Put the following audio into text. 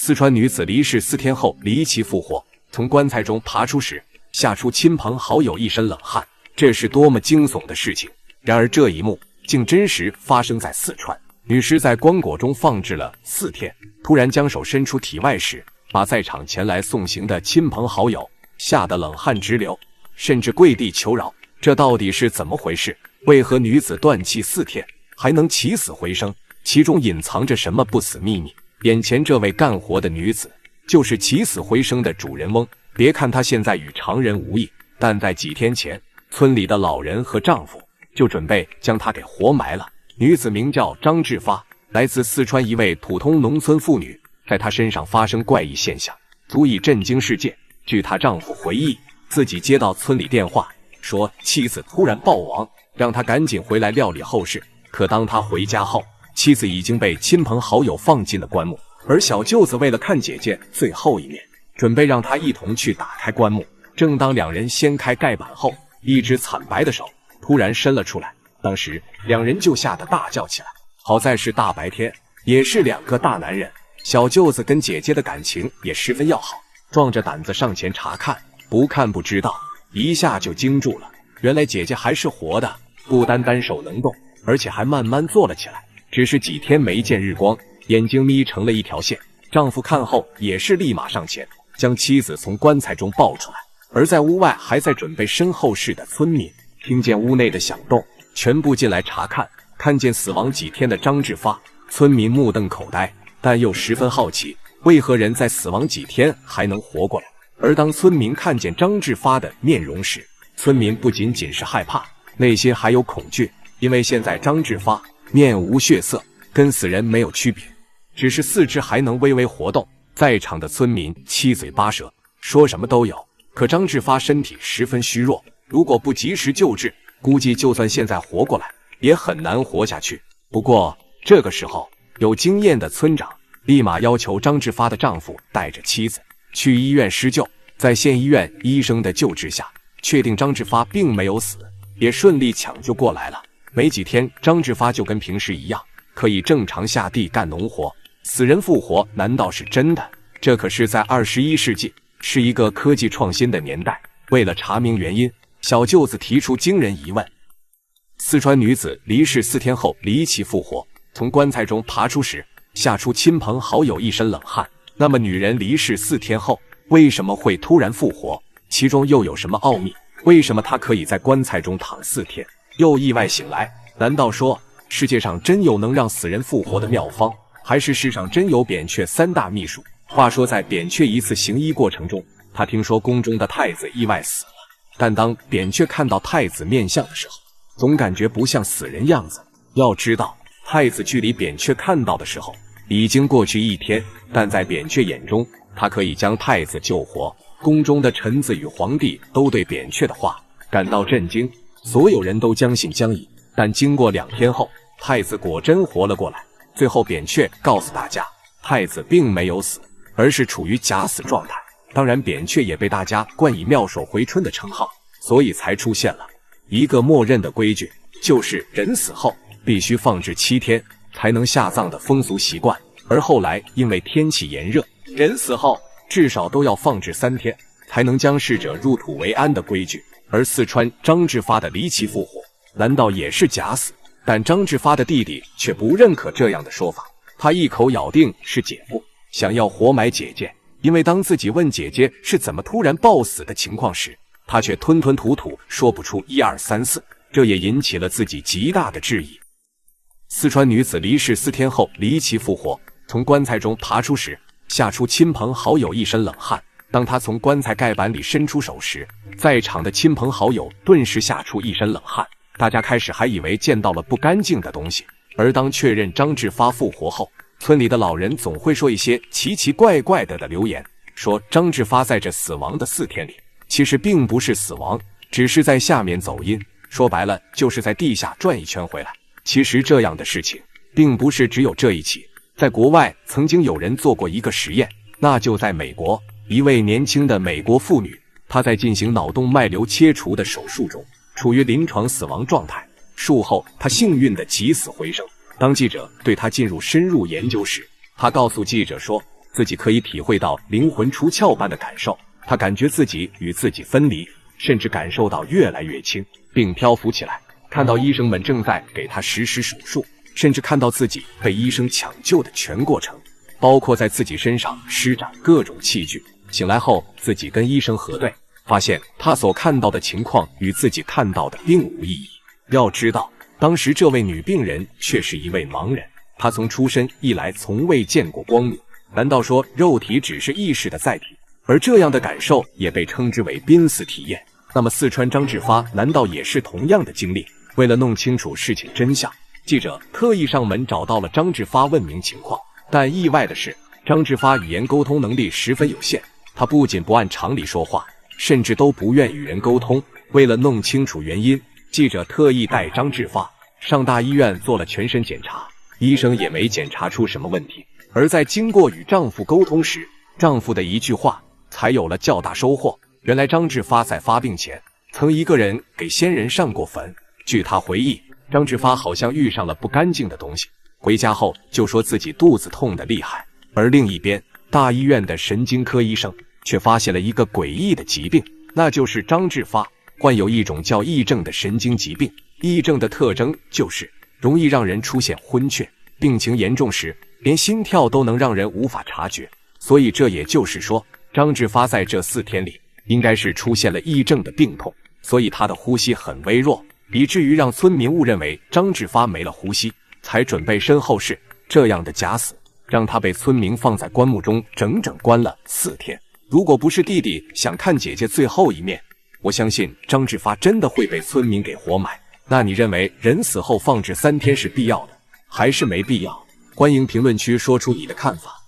四川女子離世4天後離奇復活，從棺材中爬出時，嚇出親朋好友一身冷汗。這是多麼驚悚的事情！然而這一幕竟真實發生在四川。女屍在棺椁中放置了4天，突然將手伸出體外時，把在场前來送行的親朋好友嚇得冷汗直流，甚至跪地求饒。這到底是怎麼回事？為何女子斷氣4天還能起死回生？其中隱藏着什麼不死秘密？眼前這位幹活的女子就是起死回生的主人翁。別看她現在與常人無異，但在幾天前，村裡的老人和丈夫就準備將她給活埋了。女子名叫張志發，來自四川一位普通農村婦女。在她身上發生怪異現象，足以震驚世界。據她丈夫回憶，自己接到村裡電話，說妻子突然暴亡，讓他趕緊回來料理後事。可當他回家後，妻子已經被親朋好友放進了棺木，而小舅子為了看姐姐最後一面，準備讓他一同去打開棺木。正當兩人掀開蓋板後，一只慘白的手突然伸了出來，當時兩人就嚇得大叫起来。好在是大白天，也是2個大男人，小舅子跟姐姐的感情也十分要好，壯着膽子上前查看，不看不知道，一下就驚住了。原來姐姐還是活的，不單单手能動，而且還慢慢坐了起来。只是幾天沒見日光，眼睛眯成了一條線。丈夫看後也是立馬上前，將妻子從棺材中抱出來。而在屋外還在準備身後事的村民，聽見屋內的響動，全部進來查看。看見死亡幾天的張志發，村民目瞪口呆，但又十分好奇，為何人在死亡幾天還能活過來？而當村民看見張志發的面容時，村民不僅僅是害怕，內心還有恐懼，因為現在張志發面無血色，跟死人沒有區別，只是四肢還能微微活動。在場的村民七嘴八舌，說什麼都有。可張志發身體十分虛弱，如果不及時救治，估計就算現在活過來，也很難活下去。不過這個時候，有經驗的村長立馬要求張志發的丈夫帶着妻子去醫院施救。在縣醫院醫生的救治下，確定張志發並沒有死，也順利搶救過來了。沒幾天，張志發就跟平時一樣，可以正常下地幹農活。死人復活難道是真的？這可是在21世紀，是一個科技創新的年代。為了查明原因，小舅子提出驚人疑問：四川女子離世4天後離奇復活，從棺材中爬出時，嚇出親朋好友一身冷汗。那麼女人離世4天後為什麼會突然復活？其中又有什麼奧秘？為什麼她可以在棺材中躺4天，又意外醒來？難道說世界上真有能讓死人復活的妙方？還是世上真有扁鹊3大秘術？話說在扁鹊一次行醫過程中，他聽說宮中的太子意外死了，但當扁鹊看到太子面相的時候，總感覺不像死人樣子。要知道，太子距離扁鹊看到的時候已經過去1天，但在扁鹊眼中，他可以将太子救活。宮中的臣子與皇帝都對扁鹊的話感到震驚，所有人都將信將疑。但經過2天後，太子果真活了過來。最後扁鹊告訴大家，太子并沒有死，而是處於假死狀態。當然扁鹊也被大家冠以妙手回春的稱號，所以才出現了一個默認的規矩，就是人死後必須放置7天才能下葬的風俗習慣。而後來因為天氣炎熱，人死後至少都要放置3天才能將逝者入土為安的規矩。而四川張志發的離奇復活，難道也是假死？但張志發的弟弟卻不認可這樣的說法，他一口咬定是姐夫想要活埋姐姐。因為当自己問姐姐是怎麼突然暴死的情況時，他卻吞吞吐吐說不出1、2、3、4，這也引起了自己極大的質疑。四川女子離世4天後離奇復活，從棺材中爬出時，嚇出親朋好友一身冷汗。當她從棺材蓋板裡伸出手時，在場的親朋好友頓時嚇出一身冷汗。大家開始還以為見到了不乾淨的東西，而當確認張志發復活後，村裡的老人總會說一些奇奇怪怪的留言，說張志發在這死亡的4天裡，其實並不是死亡，只是在下面走陰，說白了就是在地下轉一圈回來。其實這樣的事情並不是只有這一起，在國外曾經有人做過一個實驗，那就在美國，一位年輕的美國婦女，她在進行腦動脈瘤切除的手術中處於臨床死亡狀態，術後她幸運地起死回生。當記者對她进入深入研究時，她告訴記者說，自己可以體會到靈魂出竅般的感受。他感覺自己與自己分離，甚至感受到越來越輕，並漂浮起來。看到醫生們正在給他實施手術，甚至看到自己被醫生搶救的全過程，包括在自己身上施展各種器具。醒來後，自己跟醫生核對，發現他所看到的情況與自己看到的並無異議。要知道，當時這位女病人卻是一位盲人，她從出生以來從未見過光明。難道說肉體只是意識的載體？而這樣的感受也被稱之為瀕死體驗。那麼四川張志發難道也是同樣的經歷？為了弄清楚事情真相，記者特意上門找到了張志發問明情況。但意外的是，張志發語言溝通能力十分有限，他不僅不按常理說話，甚至都不願與人溝通。為了弄清楚原因，記者特意帶張志發上大醫院做了全身檢查，醫生也沒檢查出什麼問題。而在經過與丈夫溝通時，丈夫的一句話才有了較大收穫。原來張志發在發病前曾一個人給先人上過墳。據他回憶，張志發好像遇上了不乾淨的東西，回家後就說自己肚子痛得厲害。而另一邊，大医院的神經科醫生卻發現了一個詭異的疾病，那就是張志發患有一種叫癔症的神經疾病。癔症的特徵就是容易讓人出現昏厥，病情嚴重時連心跳都能讓人無法察覺。所以這也就是說，張志發在這4天裡應該是出現了癔症的病痛，所以他的呼吸很微弱，以至於讓村民誤認為張志發沒了呼吸，才準備身後事。這樣的假死讓他被村民放在棺木中整整關了4天。如果不是弟弟想看姐姐最後一面，我相信張志發真的会被村民給活埋。那你認為人死後放置3天是必要的，還是沒必要？歡迎評論區說出你的看法。